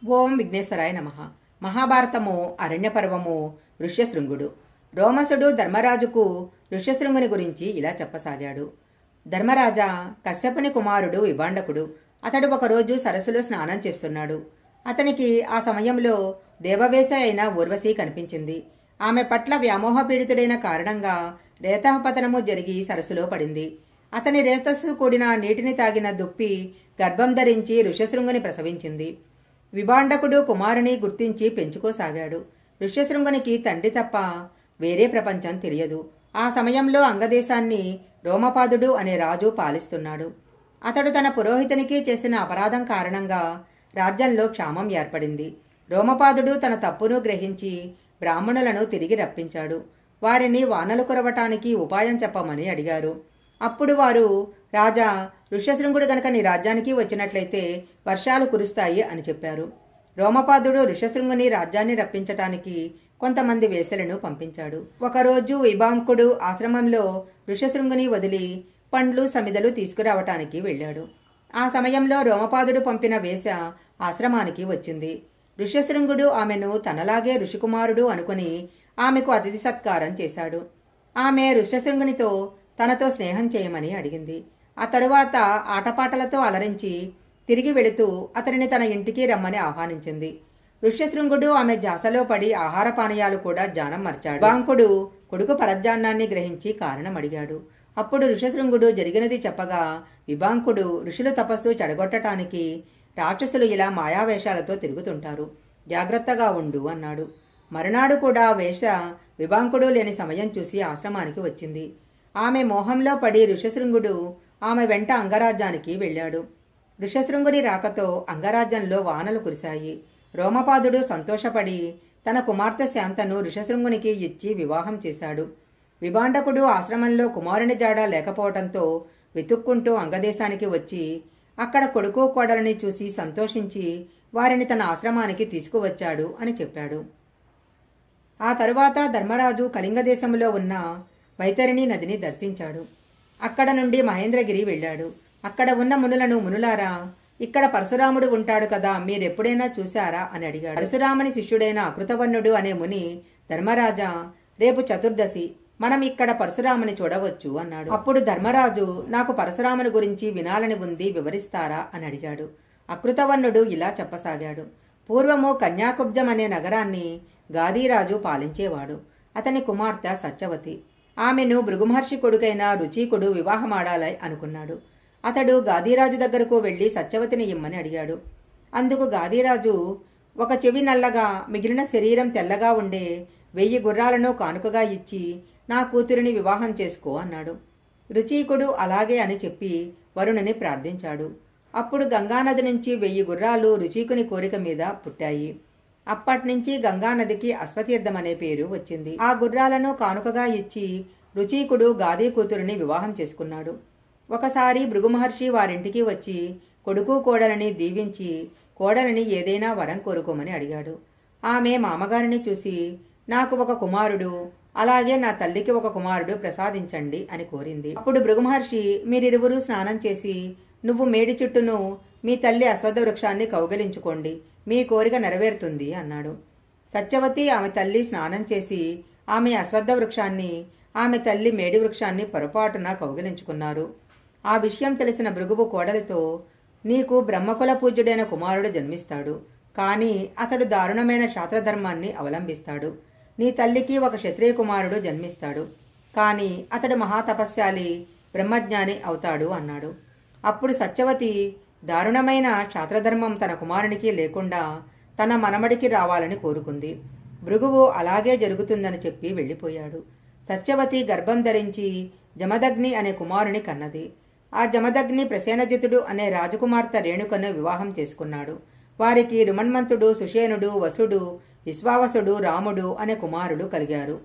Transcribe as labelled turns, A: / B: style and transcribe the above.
A: ఓం విఘ్నేశ్వరాయ నమః. మహాభారతము అరణ్యపర్వము ఋష్యశృంగుడు. రోమసుడు ధర్మరాజుకు ఋష్యశృంగుని గురించి ఇలా చెప్పసాగాడు. ధర్మరాజా, కశ్యపుని కుమారుడు విభాండకుడు. అతడు ఒకరోజు సరస్సులో స్నానం చేస్తున్నాడు. అతనికి ఆ సమయంలో దేవవేశ అయిన ఊర్వశి కనిపించింది. ఆమె పట్ల వ్యామోహపీడితుడైన కారణంగా రేతపతనము జరిగి సరస్సులో పడింది. అతని రేతస్సు కూడిన నీటిని తాగిన దుప్పి గర్భం ధరించి ఋష్యశృంగుని ప్రసవించింది. విభాండకుడు కుమారుని గుర్తించి పెంచుకోసాగాడు. ఋష్యశృంగునికి తండ్రి తప్ప వేరే ప్రపంచం తెలియదు. ఆ సమయంలో అంగదేశాన్ని రోమపాదుడు అనే రాజు పాలిస్తున్నాడు. అతడు తన పురోహితునికి చేసిన అపరాధం కారణంగా రాజ్యంలో క్షామం ఏర్పడింది. రోమపాదుడు తన తప్పును గ్రహించి బ్రాహ్మణులను తిరిగి రప్పించాడు. వారిని వానలు కురవటానికి ఉపాయం చెప్పమని అడిగారు. అప్పుడు వారు, రాజా, ఋష్యశృంగుడు గనక నీ రాజ్యానికి వచ్చినట్లయితే వర్షాలు కురుస్తాయి అని చెప్పారు. రోమపాదుడు ఋష్యశృంగుని రాజ్యాన్ని రప్పించటానికి కొంతమంది వేసలను పంపించాడు. ఒకరోజు విభాంకుడు ఆశ్రమంలో ఋష్యశృంగుని వదిలి పండ్లు సమిదలు తీసుకురావటానికి వెళ్ళాడు. ఆ సమయంలో రోమపాదుడు పంపిన వేష ఆశ్రమానికి వచ్చింది. ఋష్యశృంగుడు ఆమెను తనలాగే ఋషికుమారుడు అనుకుని ఆమెకు అతిథి సత్కారం చేశాడు. ఆమె ఋష్యశృంగునితో తనతో స్నేహం చేయమని అడిగింది. ఆ తరువాత ఆటపాటలతో అలరించి తిరిగి వెళుతూ అతనిని తన ఇంటికి రమ్మని ఆహ్వానించింది. ఋష్యశృంగుడు ఆమె జాసలో పడి ఆహార పానీయాలు కూడా జానం మర్చాడు. విభాంకుడు కొడుకు పరధ్యానాన్ని గ్రహించి కారణం అడిగాడు. అప్పుడు ఋష్యశృంగుడు జరిగినది చెప్పగా విభాంకుడు, ఋషులు తపస్సు చెడగొట్టడానికి రాక్షసులు ఇలా మాయావేషాలతో తిరుగుతుంటారు, జాగ్రత్తగా ఉండు అన్నాడు. మరునాడు కూడా వేష విభాంకుడు లేని సమయం చూసి ఆశ్రమానికి వచ్చింది. ఆమె మోహంలో పడి ఋష్యశృంగుడు ఆమె వెంట అంగరాజ్యానికి వెళ్ళాడు. ఋష్యశృంగుని రాకతో అంగరాజ్యంలో వానలు కురిశాయి. రోమపాదుడు సంతోషపడి తన కుమార్తె శాంతను ఋష్యశృంగునికి ఇచ్చి వివాహం చేశాడు. విభాండకుడు ఆశ్రమంలో కుమారుని జాడ లేకపోవడంతో వెతుక్కుంటూ అంగదేశానికి వచ్చి అక్కడ కొడుకు కోడలని చూసి సంతోషించి వారిని తన ఆశ్రమానికి తీసుకువచ్చాడు అని చెప్పాడు. ఆ తరువాత ధర్మరాజు కళింగదేశంలో ఉన్న వైతరిణి నదిని దర్శించాడు. అక్కడ నుండి మహేంద్రగిరి వెళ్ళాడు. అక్కడ ఉన్న మునులను, మునులారా, ఇక్కడ పరశురాముడు ఉంటాడు కదా, మీరెప్పుడైనా చూశారా అని అడిగాడు. పరశురాముని శిష్యుడైన అకృతవర్ణుడు అనే ముని, ధర్మరాజా, రేపు చతుర్దశి, మనం ఇక్కడ పరశురాముని చూడవచ్చు అన్నాడు. అప్పుడు ధర్మరాజు, నాకు పరశురాముని గురించి వినాలని ఉంది, వివరిస్తారా అని అడిగాడు. అకృతవర్ణుడు ఇలా చెప్పసాగాడు. పూర్వము కన్యాకుబ్జం అనే నగరాన్ని గాదీరాజు పాలించేవాడు. అతని కుమార్తె సత్యవతి. ఆమెను భృగుమహర్షి కొడుకైన రుచీకుడు వివాహమాడాలి అనుకున్నాడు. అతడు గాదీరాజు దగ్గరకు వెళ్లి సత్యవతిని ఇమ్మని అడిగాడు. అందుకు గాదీరాజు, ఒక చెవి నల్లగా మిగిలిన శరీరం తెల్లగా ఉండే 1000 గుర్రాలను కానుకగా ఇచ్చి నా కూతురిని వివాహం చేసుకో అన్నాడు. రుచీకుడు అలాగే అని చెప్పి వరుణుని ప్రార్థించాడు. అప్పుడు గంగానది నుంచి 1000 గుర్రాలు రుచీకుని కోరిక మీద పుట్టాయి. అప్పట్నుంచి గంగానదికి అశ్వతీర్థం అనే పేరు వచ్చింది. ఆ గుర్రాలను కానుకగా ఇచ్చి రుచీకుడు గాదీ కూతురిని వివాహం చేసుకున్నాడు. ఒకసారి భృగుమహర్షి వారింటికి వచ్చి కొడుకు కోడలని దీవించి కోడలని ఏదైనా వరం కోరుకోమని అడిగాడు. ఆమె మామగారిని చూసి, నాకు ఒక కుమారుడు, అలాగే నా తల్లికి ఒక కుమారుడు ప్రసాదించండి అని కోరింది. అప్పుడు భృగుమహర్షి, మీరిరువురు స్నానం చేసి నువ్వు మేడి చుట్టూను మీ తల్లి అశ్వత్థ వృక్షాన్ని కౌగిలించుకోండి, మీ కోరిక నెరవేరుతుంది అన్నాడు. సత్యవతి ఆమె తల్లి స్నానం చేసి ఆమె అశ్వత్థ వృక్షాన్ని, ఆమె తల్లి మేడి వృక్షాన్ని పొరపాటున కౌగిలించుకున్నారు. ఆ విషయం తెలిసిన భృగువు కోడలితో, నీకు బ్రహ్మకుల పూజ్యుడైన కుమారుడు జన్మిస్తాడు, కానీ అతడు దారుణమైన శాస్త్రధర్మాన్ని అవలంబిస్తాడు. నీ తల్లికి ఒక క్షత్రియ కుమారుడు జన్మిస్తాడు, కానీ అతడు మహాతపస్శాలి, బ్రహ్మజ్ఞాని అవుతాడు అన్నాడు. అప్పుడు సత్యవతి దారుణమైన శాస్త్రధర్మం తన కుమారునికి లేకుండా తన మనమడికి రావాలని కోరుకుంది. భృగువు అలాగే జరుగుతుందని చెప్పి వెళ్ళిపోయాడు. సత్యవతి గర్భం ధరించి జమదగ్ని అనే కుమారుని కన్నది. ఆ జమదగ్ని ప్రసేనజితుడు అనే రాజకుమార్తె రేణుకను వివాహం చేసుకున్నాడు. వారికి రుమన్మంతుడు, సుషేనుడు, వసుడు, విశ్వావసుడు, రాముడు అనే కుమారుడు కలిగారు.